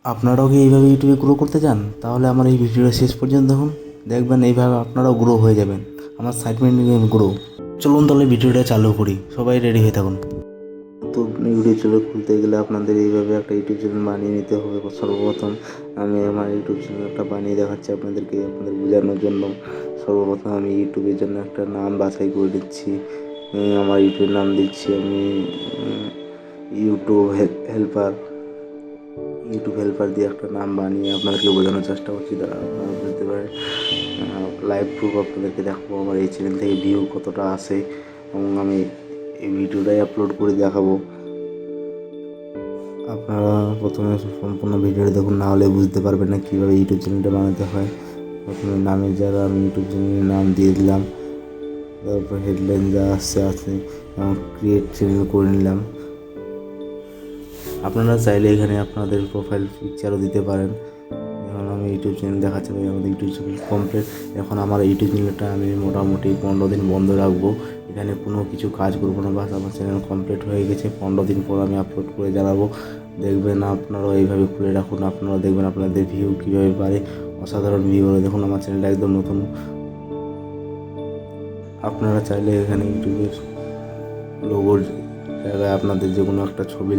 আপনারাও কি এইভাবে ইউটিউবে গ্রো করতে চান? তাহলে আমার এই ভিডিওটা শেষ পর্যন্ত দেখুন। দেখবেন এইভাবে আপনারাও গ্রো হয়ে যাবেন। আমার 60 মিনিট গ্রো। চলুন তাহলে ভিডিওটা চালু করি, সবাই রেডি হয়ে থাকুন। তো ইউটিউব চ্যানেল খুলতে গেলে আপনাদের এইভাবে একটা ইউটিউব চ্যানেল বানিয়ে নিতে হবে। সর্বপ্রথম আমি আমার ইউটিউব চ্যানেলটা বানিয়ে দেখাচ্ছি আপনাদের বোঝানোর জন্য। সর্বপ্রথম আমি ইউটিউবের জন্য একটা নাম বাছাই করে নিচ্ছি। আমার ইউটিউবের নাম দিচ্ছি আমি ইউটিউব হেল্পার। ইউটিউব হেল্পার দিয়ে একটা নাম বানিয়ে আপনাদেরকে বোঝানোর চেষ্টা করছি, তারা আপনারা বুঝতে পারে। লাইভ প্রুফ আপনাদেরকে দেখাবো আমার এই চ্যানেল থেকে ভিউ কতটা আসে, এবং আমি এই ভিডিওটাই আপলোড করে দেখাবো। আপনারা প্রথমে সম্পূর্ণ ভিডিওটা দেখুন, না হলে বুঝতে পারবেন না কীভাবে ইউটিউব চ্যানেলটা বানাতে হয়। প্রথমে নামের জায়গায় আমি ইউটিউব চ্যানেলের নাম দিয়ে দিলাম, তারপর হেডলাইন যা আসছে এবং ক্রিয়েট চ্যানেল করে নিলাম। আপনারা চাইলে এখানে আপনাদের প্রোফাইল পিকচারও দিতে পারেন। এখন আমি ইউটিউব চ্যানেল দেখাচ্ছি, আমাদের ইউটিউব চ্যানেল কমপ্লিট। এখন আমার ইউটিউব চ্যানেলটা আমি মোটামুটি 15 দিন বন্ধ রাখবো, এখানে কোনো কিছু কাজ করবো না। বাস আমার চ্যানেল কমপ্লিট হয়ে গেছে, 15 দিন পর আমি আপলোড করে জানাবো। দেখবেন আপনারাও এইভাবে খুলে রাখুন, আপনারা দেখবেন আপনাদের ভিউ কীভাবে বাড়ে। অসাধারণ ভিউ হলে দেখুন আমার চ্যানেলটা একদম নতুন। আপনারা চাইলে এখানে ইউটিউবের লোগোর জায়গায় আপনাদের যে কোনো একটা ছবি